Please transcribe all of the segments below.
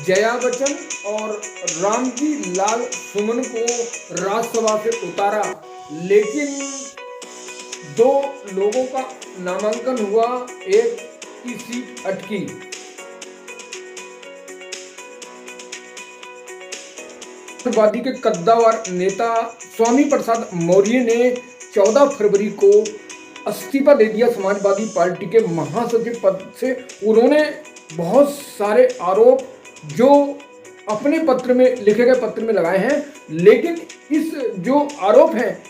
जया बच्चन और रामजी लाल सुमन को राज्यसभा से उतारा, लेकिन दो लोगों का नामांकन हुआ, एक की सीट अटकी। समाजवादी के कद्दावर नेता स्वामी प्रसाद मौर्य ने 14 फरवरी को इस्तीफा दे दिया समाजवादी पार्टी के महासचिव पद से। उन्होंने बहुत सारे आरोप जो अपने पत्र में लिखे गए पत्र में लगाए हैं, लेकिन इस जो आरोप है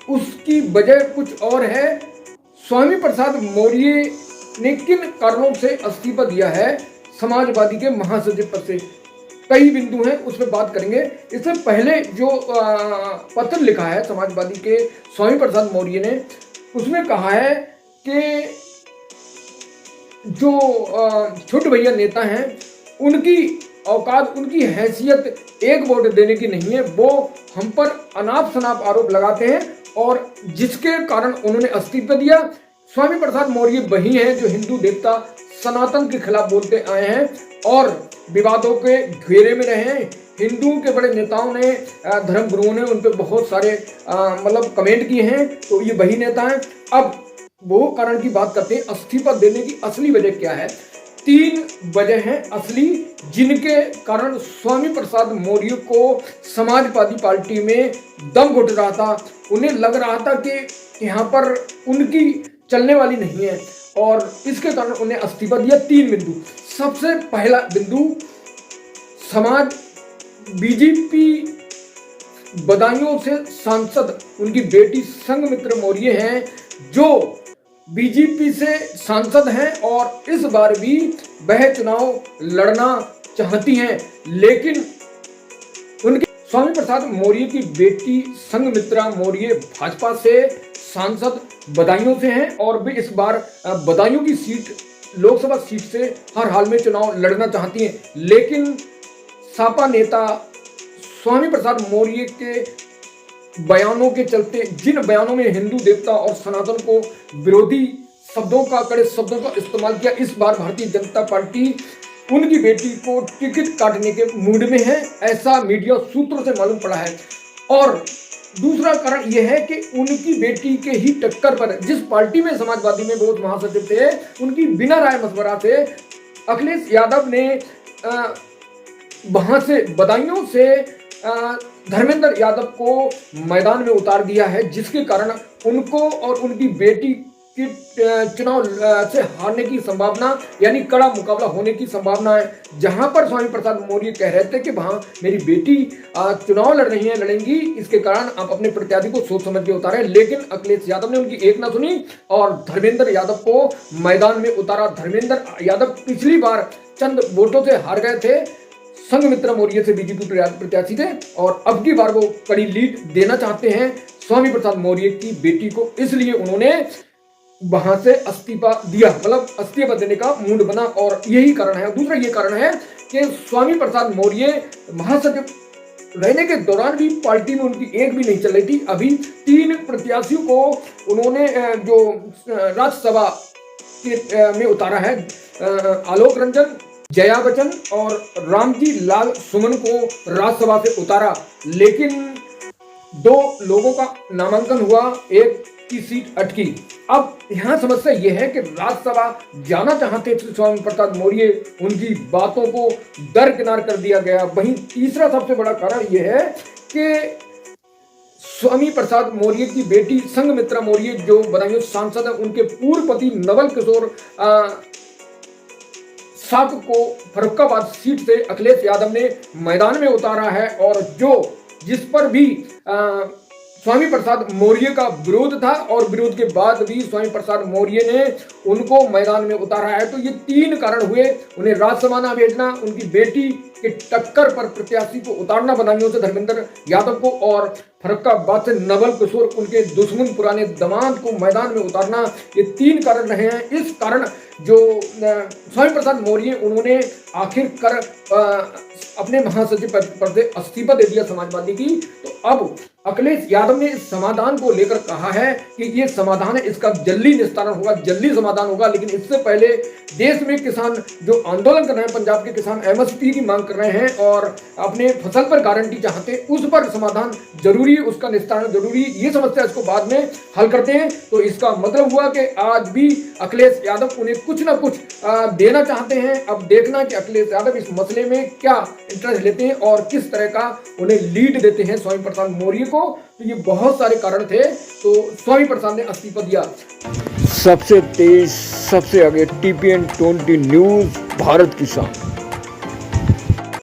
उसकी वजह कुछ और है। स्वामी प्रसाद मौर्य ने किन कारणों से इस्तीफा दिया है समाजवादी के महासचिव पद से, कई बिंदु हैं, उस पर बात करेंगे। इससे पहले जो पत्र लिखा है समाजवादी के स्वामी प्रसाद मौर्य ने, उसमें कहा है कि जो छोटे भैया नेता हैं उनकी औकात, उनकी हैसियत एक वोट देने की नहीं है। वो हम पर अनाप शनाप आरोप लगाते हैं और जिसके कारण उन्होंने इस्तीफा दिया। स्वामी प्रसाद मौर्य वही हैं जो हिंदू देवता सनातन के खिलाफ बोलते आए हैं और विवादों के घेरे में रहे हैं। हिंदुओं के बड़े नेताओं ने, धर्म गुरुओं ने उन पर बहुत सारे मतलब कमेंट किए हैं, तो ये वही नेता हैं। अब वो कारण की बात करते हैं, इस्तीफा देने की असली वजह क्या है। 3 वजह हैं असली, जिनके कारण स्वामी प्रसाद मौर्य को समाजवादी पार्टी में दम घुट रहा था। उन्हें लग रहा था कि यहाँ पर उनकी चलने वाली नहीं है और इसके कारण उन्हें इस्तीफा दिया। 3 बिंदु। सबसे पहला बिंदु, बीजेपी बदायूं से सांसद उनकी बेटी संघमित्रा मौर्य हैं, जो बीजेपी से सांसद हैं और इस बार भी वह चुनाव लड़ना चाहती हैं, लेकिन उनके स्वामी प्रसाद मौर्य की बेटी संघमित्रा मौर्य भाजपा से सांसद बदायूं से हैं और वे इस बार बदायूं की सीट, लोकसभा सीट से हर हाल में चुनाव लड़ना चाहती हैं। लेकिन सपा नेता स्वामी प्रसाद मौर्य के बयानों के चलते, जिन बयानों में हिंदू देवता और सनातन को विरोधी शब्दों का, कड़े शब्दों का इस्तेमाल किया, इस बार भारतीय जनता पार्टी उनकी बेटी को टिकट काटने के मूड में है, ऐसा मीडिया सूत्रों से मालूम पड़ा है। और दूसरा कारण यह है कि उनकी बेटी के ही टक्कर पर, जिस पार्टी में समाजवादी में बहुत महासचिव थे, उनकी बिना राय मशवरा से अखिलेश यादव ने वहां से बदायूं से धर्मेंद्र यादव को मैदान में उतार दिया है, जिसके कारण उनको और उनकी बेटी की चुनाव से हारने की संभावना, यानी कड़ा मुकाबला होने की संभावना है। जहां पर स्वामी प्रसाद मौर्य कह रहे थे कि वहां मेरी बेटी चुनाव लड़ रही है, लड़ेंगी, इसके कारण आप अपने प्रत्याशी को सोच समझ के उतारे, लेकिन अखिलेश यादव ने उनकी एक ना सुनी और धर्मेंद्र यादव को मैदान में उतारा। धर्मेंद्र यादव पिछली बार चंद वोटों से हार गए थे, संघमित्रा मौर्य से बीजेपी प्रत्याशी थे, और अब की बार वो कड़ी लीड देना चाहते हैं स्वामी प्रसाद मौर्य की बेटी को, इसलिए उन्होंने वहां से इस्तीफा दिया, मतलब इस्तीफा देने का मूड बना, और यही कारण है। दूसरा ये कारण है कि स्वामी प्रसाद मौर्य महासचिव रहने के दौरान भी पार्टी में उनकी एक भी नहीं चल रही थी। अभी 3 प्रत्याशियों को उन्होंने जो राज्यसभा में उतारा है, आलोक रंजन, जया बच्चन और रामजी लाल सुमन को राज्यसभा से उतारा, लेकिन 2 लोगों का नामांकन हुआ, एक की सीट अटकी। अब यहाँ समस्या यह है कि राज्यसभा जाना चाहते थे स्वामी प्रसाद मौर्य, उनकी बातों को दरकिनार कर दिया गया। वहीं तीसरा सबसे बड़ा कारण यह है कि स्वामी प्रसाद मौर्य की बेटी संघमित्रा मौर्य जो बदायूं सांसद है, उनके पूर्व पति नवल किशोर साक को फर्रुखाबाद सीट से अखिलेश यादव ने मैदान में उतारा है, और जिस पर भी स्वामी प्रसाद मौर्य का विरोध था और विरोध के बाद भी स्वामी प्रसाद मौर्य ने उनको मैदान में उतारा है। तो ये 3 कारण हुए, उन्हें राज्यसभा ना भेजना, उनकी बेटी के टक्कर पर प्रत्याशी को उतारना बदायूं से धर्मेंद्र यादव को, और फर्रुखाबाद से नवल किशोर, उनके दुश्मन पुराने दामाद को मैदान में उतारना। ये 3 कारण रहे हैं। इस कारण जो स्वामी प्रसाद मौर्य उन्होंने आखिरकार अपने महासचिव पद से इस्तीफा दे दिया समाजवादी की, तो अब अखिलेश यादव ने इस समाधान को लेकर कहा है कि ये समाधान है, इसका जल्दी निस्तारण होगा, जल्दी समाधान होगा। लेकिन इससे पहले देश में किसान जो आंदोलन कर रहे हैं, पंजाब के किसान एमएसपी की मांग कर रहे हैं और अपने फसल पर गारंटी चाहते हैं, उस पर समाधान जरूरी है, उसका निस्तारण जरूरी है। ये समस्या इसको बाद में हल करते हैं। तो इसका मतलब हुआ कि आज भी अखिलेश यादव उन्हें कुछ ना कुछ देना चाहते हैं। अब देखना कि अखिलेश यादव इस मसले में क्या इंटरेस्ट लेते हैं और किस तरह का उन्हें लीड देते हैं स्वामी प्रसाद मौर्य को। तो ये बहुत सारे कारण थे, तो स्वामी प्रसाद ने इस्तीफा दिया। सबसे तेज, सबसे आगे TPN 20 न्यूज, भारत की शान।